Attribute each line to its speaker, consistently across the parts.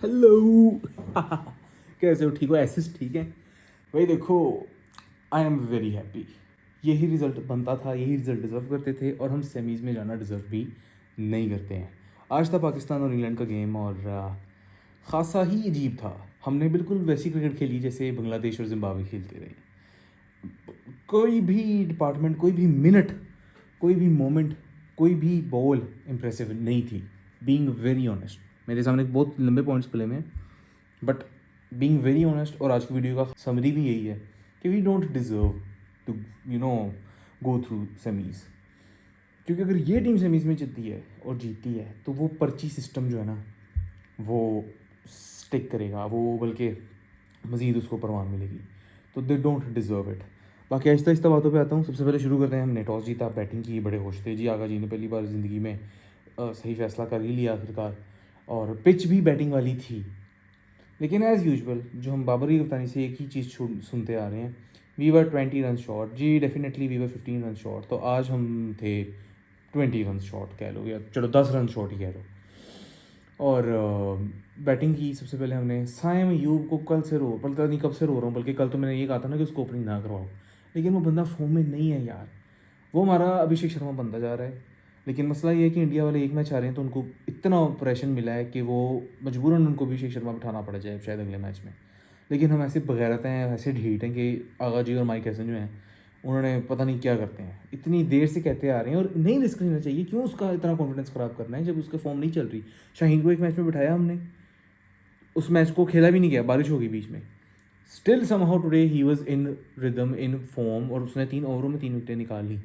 Speaker 1: Hello कैसे हो? ठीक हो? ऐसे ठीक है भाई। देखो, आई एम वेरी हैप्पी। यही रिज़ल्ट बनता था, यही रिज़ल्ट डिज़र्व करते थे, और हम सेमीज़ में जाना डिज़र्व भी नहीं करते हैं। आज था पाकिस्तान और इंग्लैंड का गेम, और ख़ासा ही अजीब था। हमने बिल्कुल वैसी क्रिकेट खेली जैसे बांग्लादेश और जिम्बाब्वे खेलते रहे। कोई भी डिपार्टमेंट, कोई भी मिनट, कोई भी मोमेंट, कोई भी बॉल इम्प्रेसिव नहीं थी। बीइंग वेरी ऑनेस्ट, मेरे सामने बहुत लंबे पॉइंट्स खुले में, बट बीइंग वेरी ऑनेस्ट, और आज की वीडियो का समरी भी यही है कि we don't deserve to go through semis. क्योंकि अगर ये टीम सेमीज़ में जीतती है और जीतती है तो वो पर्ची सिस्टम जो है ना, वो स्टिक करेगा, वो बल्कि मज़ीद उसको परवान मिलेगी। तो दे डोंट डिज़र्व इट। बाकी आहिस्ता आहिस्ता बातों पे आता हूँ। सबसे पहले शुरू करते हैं। हमने टॉस जीता, बैटिंग की, बड़े होश थे जी। आगा जी ने पहली बार ज़िंदगी में सही फैसला कर ही लिया आखिरकार, और पिच भी बैटिंग वाली थी। लेकिन एज़ यूजुअल जो हम बाबर की कप्तानी से एक ही चीज़ सुनते आ रहे हैं, वी वर 20 रन शॉर्ट। जी definitely we were 15 run short. तो आज हम थे 20 रन शॉर्ट कह लो, या चलो 10 रन शॉर्ट ही कह लो। और बैटिंग की सबसे पहले हमने साइम अयूब को कल से पता नहीं कब से रो रहा हूँ, बल्कि कल तो मैंने ये कहा था ना कि उसको ओपनिंग ना करवाओ, लेकिन वो बंदा फॉर्म में नहीं है यार। वो हमारा अभिषेक शर्मा बनता जा रहा है। लेकिन मसला ये है कि इंडिया वाले एक मैच आ रहे हैं तो उनको इतना प्रेशर मिला है कि वो मजबूरन उनको अभिषेक शर्मा बिठाना पड़ जाए शायद अगले मैच में। लेकिन हम ऐसे बगैरत हैं, ऐसे ढीठ हैं कि आगा जी और माइक हैसन जो हैं, उन्होंने पता नहीं क्या करते हैं, इतनी देर से कहते आ रहे हैं। और नहीं रिस्क लेना चाहिए, क्यों उसका इतना कॉन्फिडेंस ख़राब करना है जब उसका फॉर्म नहीं चल रही। शाहीन को एक मैच में बिठाया हमने, उस मैच को खेला भी नहीं गया, बारिश हो गई बीच में। Still somehow today he was in rhythm, in form, और उसने 3 ओवरों में 3 विकेटें निकाल ली।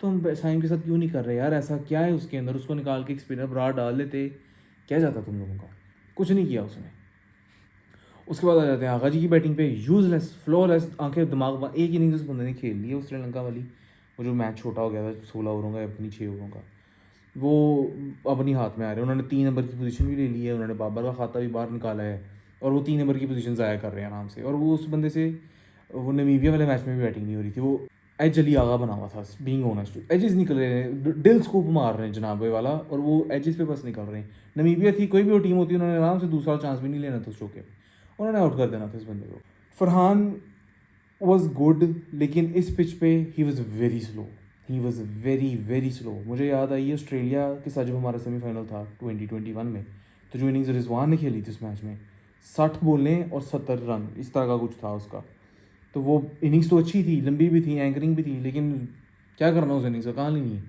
Speaker 1: तो हम साइम के साथ क्यों नहीं कर रहे यार? ऐसा क्या है उसके अंदर? उसको निकाल के एक स्पिनर ब्राड डाल लेते, क्या जाता तुम लोगों का? कुछ नहीं किया उसने। उसके बाद आ जाते हैं आगा जी की बैटिंग पे। यूजलेस, फ्लॉलेस, आंखें दिमाग, एक इनिंग्स उस बंदे ने खेल ली है उस श्रीलंका वाली, वो जो मैच छोटा हो गया था 16 ओवरों का, अपनी 6 ओवरों का, वो अपनी हाथ में आ रहे हैं। उन्होंने 3 नंबर की पोजीशन भी ले ली है, उन्होंने बाबर का खाता भी बाहर निकाला है, और वो 3 नंबर की पोजीशन ज़ाया कर रहे हैं आराम से। और वो उस बंदे से, वो नमीबिया वाले मैच में भी बैटिंग नहीं हो रही थी, वो एज अली आगा बना हुआ था। बीइंग ऑनेस्ट, एजेस निकल रहे हैं, डिल स्कूप मार रहे हैं जनाबे वाला, और वो एजेस पे बस निकल रहे हैं। नमीबिया थी, कोई भी वो टीम होती, उन्होंने आराम से दूसरा चांस भी नहीं लेना था उस शो के, उन्होंने आउट कर देना था इस बंदे को। फरहान वॉज गुड, लेकिन इस पिच पे he was very slow, he was very very slow. मुझे याद आई है ऑस्ट्रेलिया के साथ जब हमारा सेमीफाइनल था 2021 में, तो जो इनिंग्स रिजवान ने खेली थी उस मैच में, 60 बोलें और 70 रन, इस तरह का कुछ था उसका। तो वो इनिंग्स तो अच्छी थी, लंबी भी थी, एंकरिंग भी थी, लेकिन क्या करना उस इनिंग्स का, कहाँ लेनी है।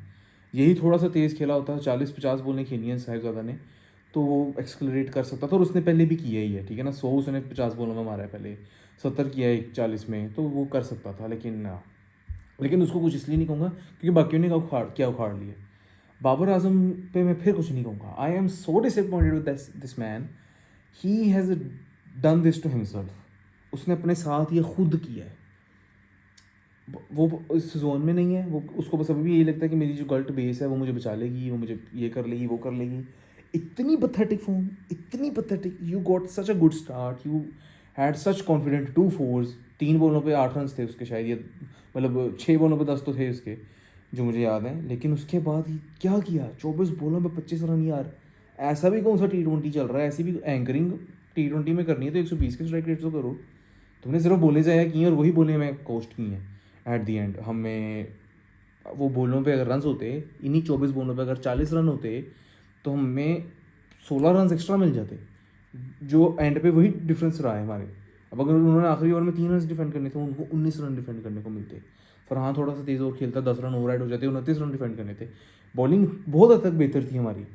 Speaker 1: यही थोड़ा सा तेज़ खेला होता, 40-50 बोलें खेली हैं साहिबजादा ने, तो वो एक्सक्लरेट कर सकता था। और उसने पहले भी किया ही है, ठीक है ना, 100 उसने 50 बॉलों में मारा है पहले, 70 किया है 40 में, तो वो कर सकता था। लेकिन उसको कुछ इसलिए नहीं कहूँगा क्योंकि बाकियों ने क्या उखाड़ लिया। बाबर आजम पे मैं फिर कुछ नहीं कहूँगा। I am so disappointed with this man. He has done this to himself. उसने अपने साथ ये खुद किया है। वो इस जोन में नहीं है, वो उसको बस अभी भी यही लगता है कि मेरी जो गल्ट बेस है वो मुझे बचा लेगी, वो मुझे ये कर लेगी, वो कर लेगी। इतनी पथेटिक फॉर्म, इतनी pathetic. You got such a good start, you had such confident 2 force, 3 बॉलों पे 8 रन थे उसके शायद, ये मतलब 6 बॉलों पे 10 तो थे उसके, जो मुझे याद है। लेकिन उसके बाद ही क्या किया? 24 बॉलों में 25 रन यार। ऐसा भी कौन सा T20 चल रहा है? ऐसी भी एंकरिंग T20 में करनी है तो 120 के स्ट्राइक रेट तो करो। तुमने सिर्फ बोले ज़ाया की और वही बोले मैं कोस्ट की हैं। एट दी एंड हमें वो बॉलों पे अगर रन होते, इन्हीं 24 बॉलों पे अगर 40 रन होते, तो हमें 16 रन एक्स्ट्रा मिल जाते, जो एंड पे वही डिफरेंस रहा है हमारे। अब अगर उन्होंने आखिरी ओवर में 3 रन डिफेंड करने थे, उनको 19 रन डिफेंड करने को मिलते। फरहान थोड़ा सा तेज़ ओवर खेलता, 10 रन ओवर राइड हो जाते, 29 रन डिफेंड करने थे। बॉलिंग बहुत हद तक बेहतर थी हमारी,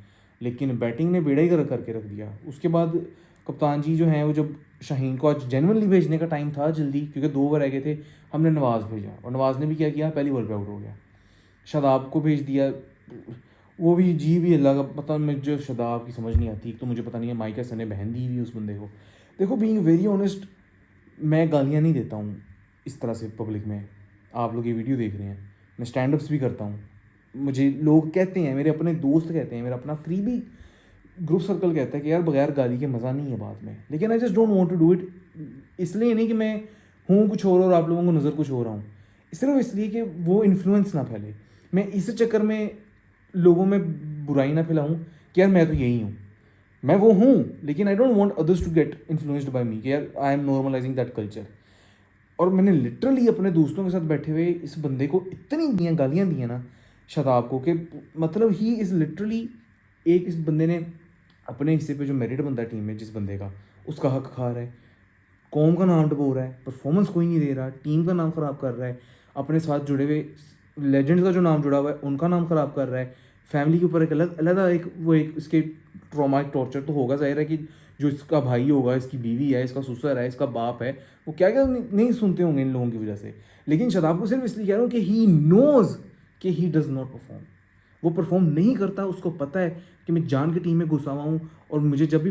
Speaker 1: लेकिन बैटिंग ने बेड़ा ही करके रख दिया। उसके बाद कप्तान जी जो हैं, वो जब शाहीन को आज जेनुअनली भेजने का टाइम था जल्दी, क्योंकि 2 ओवर रह गए थे, हमने नवाज़ भेजा, और नवाज़ ने भी क्या किया, पहली बॉल पे आउट हो गया। शादाब को भेज दिया, वो भी जी भी अल्लाह का पता, मुझे शादाब की समझ नहीं आती। तो मुझे पता नहीं है माइक हैसन ने बहन दी हुई उस बंदे को। देखो, बीइंग वेरी ऑनेस्ट, मैं गालियाँ नहीं देता हूँ इस तरह से पब्लिक में। आप लोग ये वीडियो देख रहे हैं, मैं स्टैंड अप्स भी करता हूँ। मुझे लोग कहते हैं, मेरे अपने दोस्त कहते हैं, मेरा अपना करीबी ग्रुप सर्कल कहता है कि यार बगैर गाली के मज़ा नहीं है बात में। लेकिन I just don't want to do it. इसलिए नहीं कि मैं हूँ कुछ और आप लोगों को नज़र कुछ हो रहा हूँ, सिर्फ इसलिए कि वो इन्फ्लुएंस ना फैले। मैं इस चक्कर में लोगों में बुराई ना फैलाऊँ कि यार मैं तो यही हूँ। मैं वो हूँ, लेकिन I don't want others to get influenced by me कि यार I am normalizing that culture. और मैंने लिटरली अपने दोस्तों के साथ बैठे हुए इस बंदे को इतनी दियाँ गालियाँ दी हैं ना, शादाब को, कि मतलब ही इज़ लिटरली, एक इस बंदे ने अपने हिस्से पे जो मेरिट बनता है टीम में जिस बंदे का, उसका हक खा रहा है, कौम का नाम डुबो रहा है, परफॉर्मेंस कोई नहीं दे रहा, टीम का नाम ख़राब कर रहा है, अपने साथ जुड़े हुए लेजेंड्स का जो नाम जुड़ा हुआ है उनका नाम ख़राब कर रहा है, फैमिली के ऊपर एक अलग अलग एक वो एक इसके ट्रॉमा, एक टॉर्चर तो होगा, ज़ाहिर है कि जो इसका भाई होगा, इसकी बीवी है, इसका ससुर है, इसका बाप है, वो क्या क्या नहीं सुनते होंगे इन लोगों की वजह से। लेकिन शादाब को सिर्फ इसलिए कह रहा हूँ कि ही नोज़ कि ही डज़ नॉट परफॉर्म, वो परफॉर्म नहीं करता, उसको पता है कि मैं जान के टीम में घुसा हुआ हूँ, और मुझे जब भी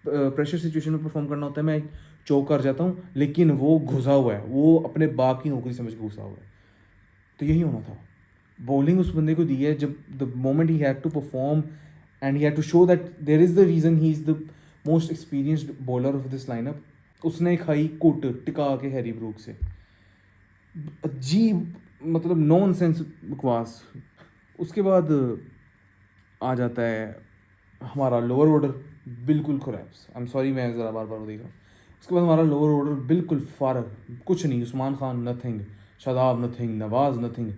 Speaker 1: प्रेशर सिचुएशन में परफॉर्म करना होता है मैं चौक कर जाता हूँ, लेकिन वो घुसा हुआ है, वो अपने बाप की नौकरी समझ के घुसा हुआ है। तो यही होना था, बॉलिंग उस बंदे को दी है जब the moment he had to perform and he had to show that there is the reason he is the most experienced bowler of this lineup. उसने खाई कुट टिका के हैरी ब्रूक से, अजीब, मतलब नॉन सेंस बकवास। उसके बाद आ जाता है हमारा लोअर ऑर्डर, बिल्कुल कोलैप्स। आई एम सॉरी, मैं ज़रा बार बार देख रहा हूँ। उसके बाद हमारा लोअर ऑर्डर बिल्कुल फारग, कुछ नहीं, उस्मान खान नथिंग, शादाब नथिंग, नवाज़ नथिंग।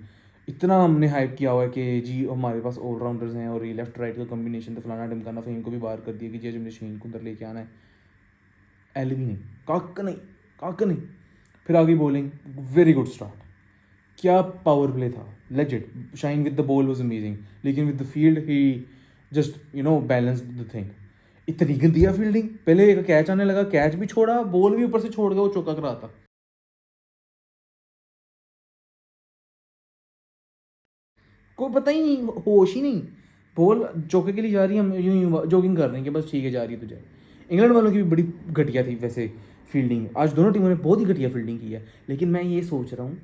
Speaker 1: इतना हमने हाइप किया हुआ है कि जी हमारे पास ऑलराउंडर्स हैं और ये लेफ्ट राइट का कॉम्बिनेशन, तो फलाना ढमकाना, फ़हीम को भी बाहर कर दिया कि जी हमने शहीन को अंदर लेके आना है। एल भी नहीं, काक नहीं, काक नहीं। फिर आगे बॉलिंग, वेरी गुड स्टार्ट, क्या पावर प्ले था, legend. Shine with the ball was amazing, लेकिन with the field he just balanced the thing. इतनी गंदिया फील्डिंग, पहले एक कैच आने लगा, कैच भी छोड़ा, बॉल भी ऊपर से छोड़ गया, वो चौका करा था। कोई पता ही नहीं, होश ही नहीं, बॉल चौके के लिए जा रही है, हम यूं यूं जॉगिंग कर रहे हैं कि बस ठीक है जा रही है तुझे। इंग्लैंड वालों की भी बड़ी घटिया थी वैसे फील्डिंग, आज दोनों टीमों ने बहुत ही घटिया फील्डिंग की है। लेकिन मैं ये सोच रहा हूँ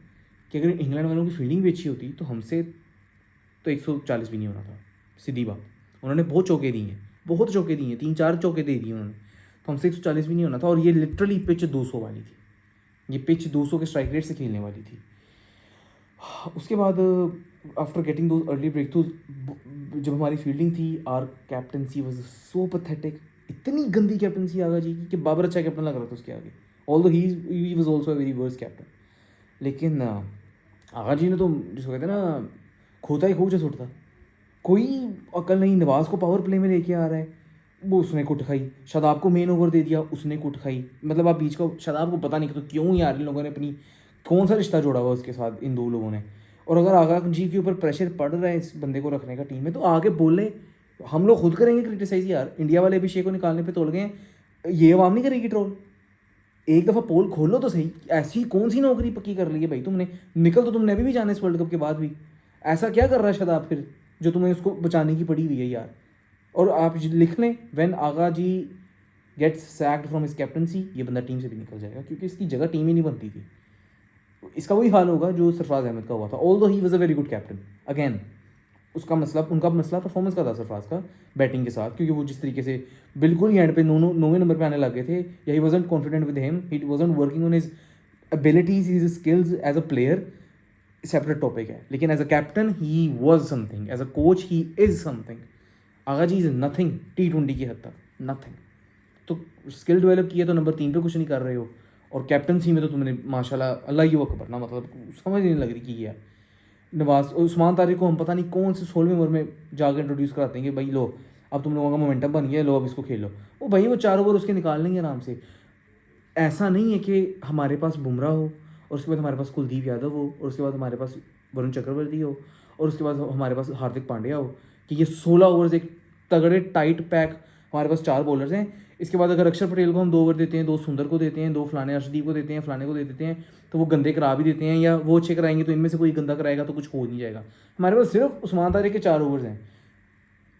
Speaker 1: कि अगर इंग्लैंड वालों की फील्डिंग भी अच्छी होती तो हमसे तो 140 भी नहीं होना था, सीधी बात। उन्होंने बहुत चौके दिए हैं, बहुत चौके दिए हैं, 3-4 चौके दे दिए उन्होंने, तो हमसे 140 भी नहीं होना था। और ये लिटरली पिच 200 वाली थी, ये पिच 200 के स्ट्राइक रेट से खेलने वाली थी। उसके बाद after getting those early breakthroughs, जब हमारी फील्डिंग थी, our captaincy was so pathetic. इतनी गंदी कैप्टनसी आगा जी की कि बाबर अच्छा कैप्टन लग रहा था उसके आगे, although he was also a very worst captain. लेकिन आगा जी ने तो जिसको कहते हैं ना, खोता ही खूब जैसे उठता, कोई अकल नहीं। नवाज़ को पावर प्ले में लेके आ रहा है, वो उसने कुट खाई। शादाब को मेन ओवर दे दिया, उसने कुट खाई। मतलब आप बीच को, शादाब को पता नहीं कि तो क्यों यार इन लोगों ने अपनी कौन सा रिश्ता जोड़ा हुआ उसके साथ, इन दो लोगों ने। और अगर आगा जी के ऊपर प्रेशर पड़ रहा है इस बंदे को रखने का टीम में, तो आगे बोले, हम लोग खुद करेंगे क्रिटिसाइज यार। इंडिया वाले अभिषेक को निकालने पे तोड़ गए हैं, ये आवाम नहीं करेगी ट्रोल। एक दफ़ा पोल खोलो तो सही, ऐसी कौन सी नौकरी पक्की कर ली है भाई तुमने, निकल तो तुमने अभी भी जाना इस वर्ल्ड कप के बाद भी। ऐसा क्या कर रहा है शादाब फिर जो तुम्हें उसको बचाने की पड़ी हुई है यार। और आप लिख लें, when Agha ji gets sacked from his captaincy, ये बंदा टीम से भी निकल जाएगा, क्योंकि इसकी जगह टीम ही नहीं बनती थी। इसका वही हाल होगा जो सरफराज अहमद का हुआ था, although he was a very good captain. Again उसका मसला, उनका मसला परफॉर्मेंस का था सरफराज का बैटिंग के साथ, क्योंकि वो जिस तरीके से बिल्कुल ही एंड पे 9वें नंबर पे आने लगे थे, या he wasn't confident with him, he wasn't working on his abilities, his skills as a player, separate topic है। लेकिन as a captain he was something, as a coach he is something. Agha ji is nothing T20 की हद तक, nothing. तो skill develop किया तो number 3 पे कुछ नहीं कर रहे हो, और कैप्टनसी में तो तुमने माशाल्लाह अल्लाह ही अकबर ना, मतलब समझ नहीं लग रही कि है। नवाज उस्मान तारिक को हम पता नहीं कौन से 16वें ओवर में जाकर इंट्रोड्यूस कराते हैं कि भाई लो अब तुम लोगों का मोमेंटम बन गया, लो अब इसको खेलो। वो भाई वो 4 ओवर उसके निकाल लेंगे आराम से। ऐसा नहीं है कि हमारे पास बुमराह हो, और उसके बाद हमारे पास कुलदीप यादव हो, और उसके बाद हमारे पास वरुण चक्रवर्ती हो, और उसके बाद हमारे पास हार्दिक पांड्या हो, कि ये 16 ओवर्स एक तगड़े टाइट पैक, हमारे पास 4 बॉलर्स हैं। इसके बाद अगर अक्षर पटेल को हम 2 ओवर देते हैं, 2 सुंदर को देते हैं, 2 फलाने अर्शदीप को देते हैं, फलाने को दे देते हैं, तो वो गंदे करा भी देते हैं, या वो अच्छे कराएंगे तो इनमें से कोई गंदा कराएगा तो कुछ हो नहीं जाएगा। हमारे पास सिर्फ उस्मान तारिक के 4 ओवर्स हैं,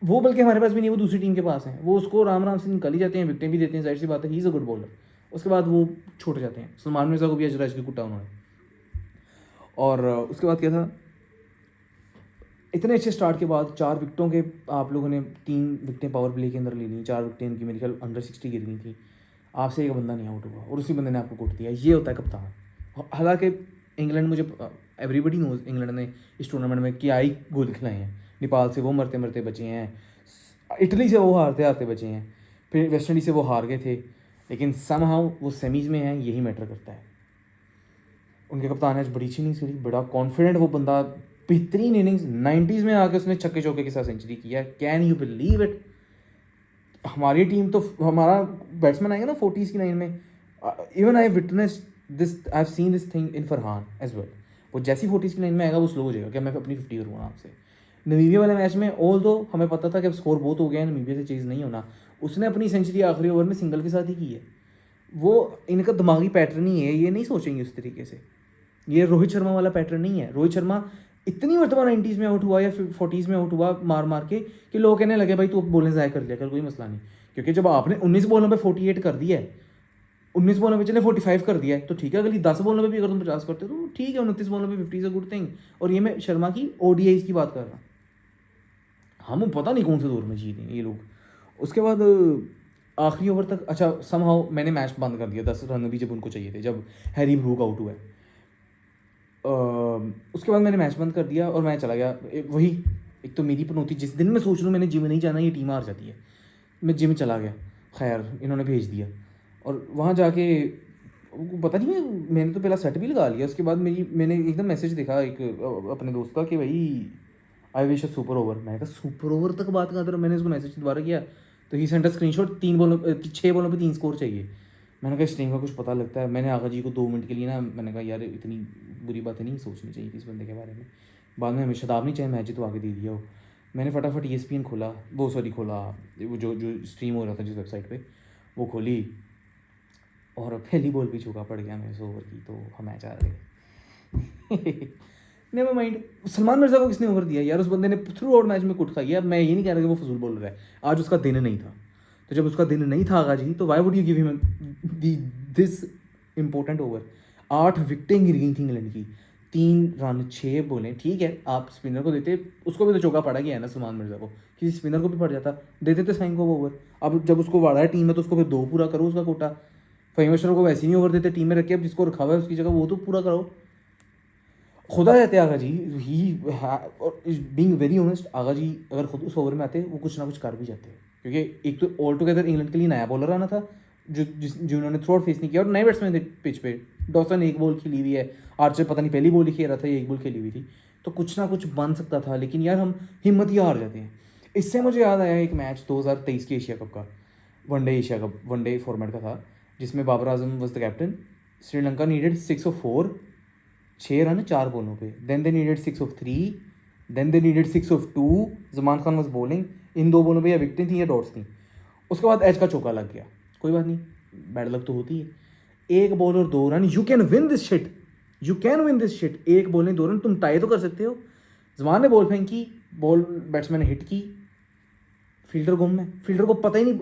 Speaker 1: वो बल्कि हमारे पास भी नहीं, वो दूसरी टीम के पास हैं, वो उसको राम राम से निकल ही जाते हैं, विकटें भी देते हैं, जाहिर सी बात है, he is a good bowler. उसके बाद वो छोड़ जाते हैं। सलमान मिर्ज़ा को भी अजराज की कुटा उन्होंने। और उसके बाद क्या था, इतने अच्छे स्टार्ट के बाद 4 विकेटों के आप लोगों ने 3 विकेटें पावर प्ले के अंदर ले ली, 4 विकेटें इनकी मेरे ख्याल अंडर 60 गिर गई थी, आपसे एक बंदा नहीं आउट हुआ, और उसी बंदे ने आपको कुट दिया। ये होता है कप्तान। हालांकि इंग्लैंड, मुझे एवरीबडी नोज इंग्लैंड ने इस टूर्नामेंट में क्या ही गोल खिलाए हैं, नेपाल से वो मरते मरते बचे हैं, इटली से वो हारते हारते बचे हैं, फिर वेस्ट इंडीज़ से वो हार गए थे, लेकिन समहाउ वो सेमीज़ में हैं, यही मैटर करता है। उनके कप्तान आज बड़ी अच्छी इनिंग्स खेली, बड़ा कॉन्फिडेंट वो बंदा, बेहतरीन इनिंग्स, 90s में आके उसने छक्के चौके के साथ सेंचुरी किया है। Can you believe it? हमारी टीम तो, हमारा बैट्समैन आएगा ना 40s की लाइन में, even I witness this, I have seen this thing in Farhan as well. वो जैसी 40s की लाइन में आएगा वो स्लो हो जाएगा, क्या मैं अपनी 50 करूँगा आराम से। नमीबिया वाले मैच में ऑल दो हमें पता था कि अब स्कोर बहुत हो गया है, नमीबिया से चेज़ नहीं होना, उसने अपनी सेंचुरी आखिरी ओवर में सिंगल के साथ ही की है। वो इनका दिमागी पैटर्न ही है, ये नहीं सोचेंगे उस तरीके से। ये रोहित शर्मा वाला पैटर्न नहीं है। रोहित शर्मा इतनी मरतबा 90s में आउट हुआ या 40s में आउट हुआ मार मार के कि लोग कहने लगे भाई तू अब बोलने ज़ाय कर लिया कर, कोई मसला नहीं। क्योंकि जब आपने 19 बॉलों पे 48 कर दिया है, 19 बॉलों पे चले 45 कर दिया है, तो ठीक है, अगली 10 बॉलों पे भी अगर तुम 50 करते हो तो ठीक है, 29 बॉलों पे 50 इज अ गुड थिंग। और ये मैं शर्मा की ODIs की बात कर रहा हूँ। हम पता नहीं कौन से दौर में जी रहे हैं ये लोग। उसके बाद आखिरी ओवर तक, अच्छा समहाउ मैंने मैच बंद कर दिया 10 रन भी जब उनको चाहिए थे, जब हैरी ब्रूक आउट हुआ है। उसके बाद मैंने मैच बंद कर दिया और मैं चला गया। वही एक तो मेरी पनौती, जिस दिन मैं सोच रहा हूँ मैंने जिम नहीं जाना, ये टीम हार जाती है, मैं जिम चला गया। खैर इन्होंने भेज दिया और वहाँ जाके पता नहीं मैंने तो पहला सेट भी लगा लिया। उसके बाद मैंने एकदम मैसेज देखा एक अपने दोस्त का कि भाई I wish a super over. मैंने कहा सुपर ओवर तक बात कर रहा, मैंने उसको मैसेज दोबारा किया तो ही सेंट अ स्क्रीनशॉट, 6 बॉलों पे 3 स्कोर चाहिए। मैंने कहा इस टीम का कुछ पता लगता है। मैंने आगा जी को 2 मिनट के लिए ना, मैंने कहा यार इतनी बुरी बातें नहीं सोचनी चाहिए इस बंदे के बारे में। बाद में हमें शताब नहीं चाहे मैच तो आगे दे दिया हो। मैंने फटाफट ESPN खोला, वो खोला, वो जो स्ट्रीम हो रहा था जिस वेबसाइट पे, वो खोली और पहली बॉल भी चौका पड़ गया मेरे से ओवर की, तो हम मैच हार गए। Never mind. सलमान मिर्जा को किसने ओवर दिया यार? उस बंदे ने थ्रू आउट मैच में कुट खाई है। अब मैं ये नहीं कह रहा कि वो फजूल बॉलर है, आज उसका दिन नहीं था। तो जब उसका दिन नहीं था आगा जी, तो why would you give him this important over? 8 विकेटें गिर गई थी इंग्लैंड की, 3 रन 6 बोले। ठीक है आप स्पिनर को देते, उसको भी तो चौका पड़ा गया है ना सलमान मिर्जा को, किसी स्पिनर को भी पड़ जाता, देते थे साइन को वो ओवर। अब जब उसको वाड़ा है टीम में तो उसको फिर 2 पूरा करो उसका कोटा। फ़हीम अशरफ को वैसे नहीं ओवर देते टीम में रखे, अब जिसको रखा हुआ है उसकी जगह वो तो पूरा करो। खुदा रहते आगा जी, ही बीइंग वेरी ऑनेस्ट, आगा जी अगर खुद उस ओवर में आते वो कुछ ना कुछ कर भी जाते हैं। क्योंकि एक तो ऑल टुगेदर इंग्लैंड के लिए नया बॉलर आना था जिन्होंने थ्रू आउट फेस नहीं किया, और नए बैट्समैन थे पिच पे। डॉसन 1 बॉल खेली हुई है, आर्चर पता नहीं पहली बॉल ही खेल रहा था, 1 बॉल खेली हुई थी, तो कुछ ना कुछ बन सकता था। लेकिन यार हम हिम्मत ही हार जाते हैं। इससे मुझे याद आया एक मैच 2023 के एशिया कप का, one day Asia cup, one day format का था, जिसमें Babar Azam was the captain. Sri Lanka needed 6 of 4, 6 run 4 बॉलों पे। Then they needed 6 of 3, then they needed 6 of 2। Zaman Khan was bowling. इन 2 बॉलों पे या विकटें थी या डॉट्स थी। उसके बाद एज का चौका लग गया, कोई बात नहीं, बैड लक तो होती है। 1 बॉल और 2 run, you can win this shit, you can win this shit. 1 ball में 2 रन, तुम टाई तो कर सकते हो। जमान ने बॉल फेंकी, बॉल बैट्समैन ने हिट की, फील्डर गुम है, फील्डर को पता ही नहीं।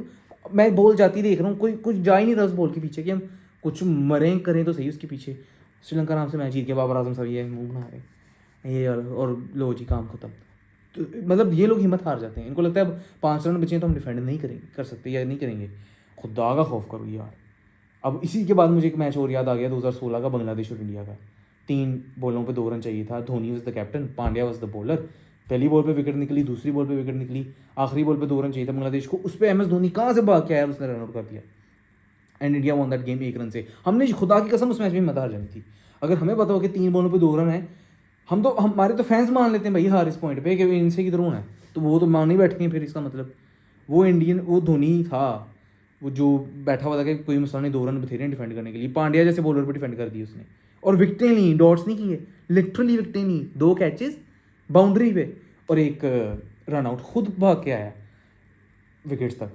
Speaker 1: मैं बॉल जाती देख रहा हूँ, कोई कुछ जा ही नहीं रहा उस बॉल के पीछे कि हम कुछ मरें करें तो सही उसके पीछे। श्रीलंका नाम से मैच जीत गया, बाबर आजम साहब ये मुंह बना रहे ये, और लो जी काम खत्म। तो मतलब ये लोग हिम्मत हार जाते हैं, इनको लगता है अब 5 रन बचे हैं तो हम डिफेंड नहीं करेंगे, कर सकते या नहीं करेंगे। खुदा का खौफ करो यार। अब इसी के बाद मुझे एक मैच और याद आ गया 2016 का, बांग्लादेश और इंडिया का। 3 बॉलों पे 2 रन चाहिए था, Dhoni was the captain, Pandya was the bowler. पहली बॉल पे विकेट निकली, दूसरी बॉल पे विकेट निकली, आखिरी बॉल पे 2 रन चाहिए था बांग्लादेश को। उस पर MS धोनी कहाँ से भाग के आया, उसने रन आउट कर दिया and India won that game 1 run से। हमने खुदा की कसम उस मैच में मत हार जानी थी। अगर हमें पता हो कि 3 बॉलों पे 2 रन है, हम तो हमारे तो फैंस मान लेते हैं भाई हार इस पॉइंट पे कि इनसे किधर होना है, तो वो तो मान ही बैठे हैं। फिर इसका मतलब वो इंडियन, वो धोनी था वो जो बैठा हुआ था कि कोई मसला नहीं, 2 रन बथेरे हैं डिफेंड करने के लिए। पांड्या जैसे बॉलर पर डिफेंड कर दी उसने, और विकटें ली, डॉट्स नहीं किए, लिटरली विकटें ली, 2 कैचेस बाउंड्री पे और 1 रन आउट, खुद भाग के आया विकेट्स तक।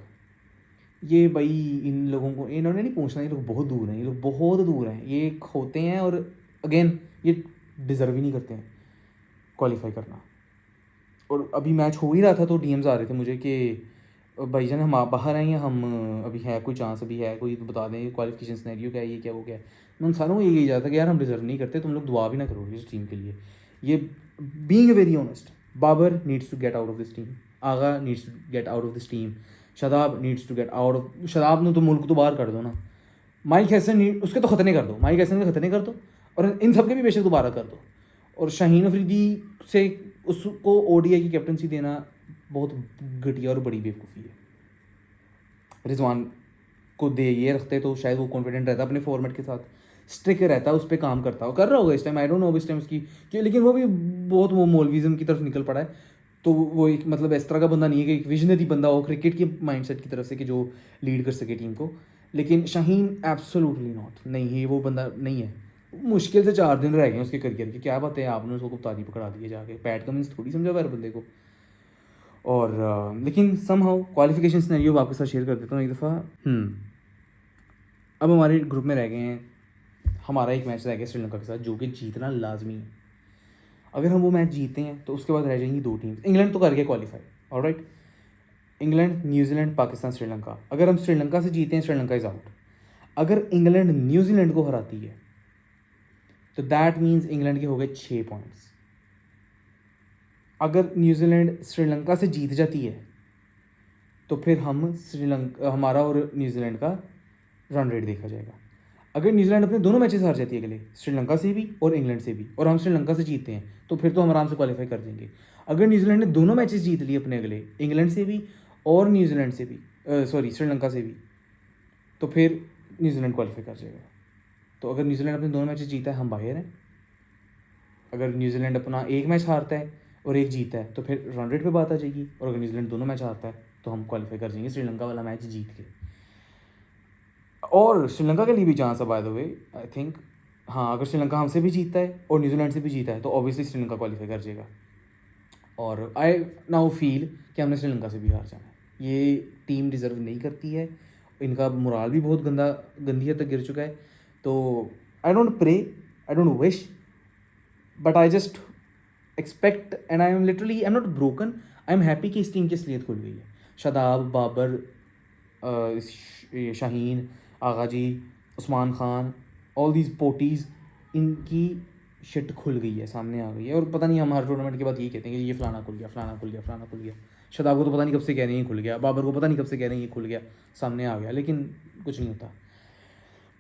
Speaker 1: ये भाई इन लोगों को इन्होंने नहीं पूछना, ये लोग बहुत दूर हैं, ये लोग बहुत दूर हैं, ये खोते हैं। और अगेन ये डिज़र्व ही नहीं करते हैं क्वालिफाई करना। और अभी मैच हो ही रहा था तो DMs आ रहे थे मुझे कि भाईजान हम आप बाहर आए हैं, हम अभी है कोई चांस, अभी है कोई तो बता दें क्वालिफिकेशन सिनेरियो क्या है, ये क्या वो क्या है। मैं उन सारों को ये कही जाता कि यार हम डिज़र्व नहीं करते, तुम लोग दुआ भी ना करो इस टीम के लिए। ये being very honest, Babar needs to get out of this team, Agha needs to get out of this team, Shadab needs to get out of, Shadab ने तो मुल्क तो बाहर कर दो ना, माइक हैसन उसके तो खतने कर दो, माइक हैसन के खतने कर दो, और इन सब के भी बेशक दोबारा कर दो। और शाहीन अफरीदी से उसको ODI की कैप्टनसी देना बहुत घटिया और बड़ी बेवकूफ़ी है। रिजवान को दे ये रखते तो शायद वो कॉन्फिडेंट रहता अपने फॉर्मेट के साथ, स्ट्रिक रहता, उस पर काम करता, कर रहा होगा इस टाइम, आई डोंट नो इस टाइम उसकी कि, लेकिन वो भी बहुत वो मौलविज़म की तरफ निकल पड़ा है। तो वो एक मतलब इस तरह का बंदा नहीं है कि एक विजनरी बंदा हो क्रिकेट के माइंडसेट की तरफ से कि जो लीड कर सके टीम को। लेकिन शाहीन एब्सोल्युटली नॉट, नहीं है वो बंदा, नहीं है। मुश्किल से 4 दिन रह गए उसके करियर के, क्या बात है आपने उसको कप्तानी पकड़ा दी है जाके, पैट कमिंस थोड़ी समझा हुआ है बंदे को। और लेकिन सम हाउ क्वालिफिकेशन सिनेरियो आपके साथ शेयर कर देता हूँ एक दफ़ा। अब हमारे ग्रुप में रह गए हैं, हमारा एक मैच रह गया श्रीलंका के साथ जो कि जीतना लाजमी है। अगर हम वो मैच जीते हैं तो उसके बाद रह जाएंगी 2 टीम्स। इंग्लैंड तो कर गया qualify, alright, England, New Zealand, Pakistan, Sri Lanka. अगर हम श्रीलंका से जीते हैं, श्रीलंका इज़ आउट। अगर इंग्लैंड न्यूजीलैंड को हराती है तो दैट मीन्स इंग्लैंड के हो गए 6 पॉइंट्स। अगर न्यूजीलैंड श्रीलंका से जीत जाती है तो फिर हम श्रीलंका, हमारा और न्यूजीलैंड का रन रेट देखा जाएगा। अगर न्यूजीलैंड अपने दोनों मैचेस हार जाती है अगले, श्रीलंका से भी और इंग्लैंड से भी, और हम श्रीलंका से जीतते हैं तो फिर तो हम आराम से क्वालिफाई कर देंगे। अगर न्यूजीलैंड ने दोनों मैचेस जीत लिए अपने अगले, इंग्लैंड से भी और न्यूजीलैंड से भी, सॉरी श्रीलंका से भी, तो फिर न्यूजीलैंड क्वालिफाई कर जाएगा। तो अगर न्यूजीलैंड अपने दोनों मैचेस जीता है, हम बाहर हैं। अगर न्यूजीलैंड अपना एक मैच हारता है और एक जीता है तो फिर रन रेट पे बात आ जाएगी, और अगर न्यूजीलैंड दोनों मैच हारता है तो हम क्वालिफाई कर जाएंगे श्रीलंका वाला मैच जीत के। और श्रीलंका के लिए भी चांस है by the way, I think. हाँ, अगर श्रीलंका हमसे भी जीतता है और न्यूजीलैंड से भी जीता है तो ऑब्वियसली श्रीलंका क्वालिफाई कर जाएगा। और आई नाउ फील कि हमने श्रीलंका से भी हार जाना है। ये टीम डिज़र्व नहीं करती है, इनका मोराल भी बहुत गंदी हद तक गिर चुका है। तो I don't pray, I don't wish, but I just expect and I am literally, I am not broken, I am happy कि इस टीम की असलियत खुल गई है। Shadab, Babar, Shaheen, Agha ji, Usman Khan, all these potties, इनकी शिट खुल गई है, सामने आ गई है। और पता नहीं हम हर टूर्नामेंट के बाद यही कहते हैं कि ये फलाना खुल गया, फलाना खुल गया, फलाना खुल गया। शादाब को तो पता नहीं कब से कह रहे हैं ये खुल गया, बाबर को पता नहीं कब से कह रहे हैं ये खुल गया, सामने आ गया, लेकिन कुछ नहीं होता,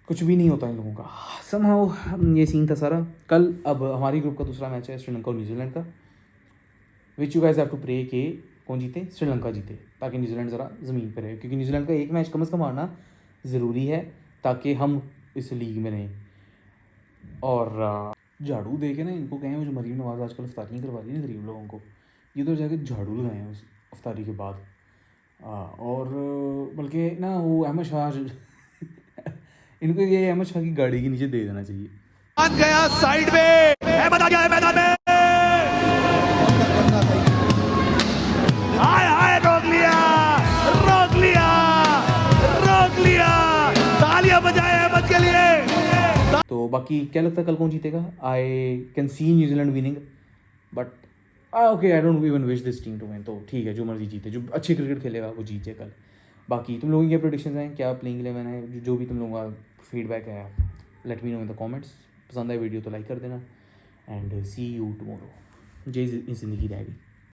Speaker 1: कुछ भी नहीं होता इन लोगों का। समहाउ ये सीन था सारा कल। अब हमारी ग्रुप का दूसरा मैच है श्रीलंका और न्यूजीलैंड का, which you guys have to pray कि कौन जीते, श्रीलंका जीते, ताकि न्यूजीलैंड ज़रा ज़मीन पर रहे, क्योंकि न्यूजीलैंड का एक मैच कम अज़ कम आना ज़रूरी है ताकि हम इस लीग में रहें। और झाड़ू दे के ना इनको कहें, वो जो मरीम नवाज़ आजकल अफ्तारियाँ करवा रही है ना गरीब लोगों को, ये तो जाके झाड़ू लगाए हैं उस अफ्तारी के बाद। और बल्कि ना वो अहमद शाह इनको ये अहमद शाह की गाड़ी के नीचे दे देना चाहिए।
Speaker 2: गया साइड में, अहमद आ गया है मैदान में, हाय हाय, रोक लिया, रोक लिया, रोक लिया, तालियां बजाए अहमद के लिए।
Speaker 1: तो बाकी क्या लगता है कल कौन जीतेगा? I can see New Zealand winning, but okay, I don't even wish this team to win. तो ठीक है, जो मर्जी जीते, जो अच्छी क्रिकेट खेलेगा वो जीते कल। बाकी तुम लोगों की क्या प्रेडिक्शंस हैं, क्या प्लेइंग 11 है, जो भी तुम लोगों का फीडबैक है, let me know in the comments. पसंद आए वीडियो तो लाइक कर देना, एंड सी यू टुमारो। जय जिंदगी रहेगी।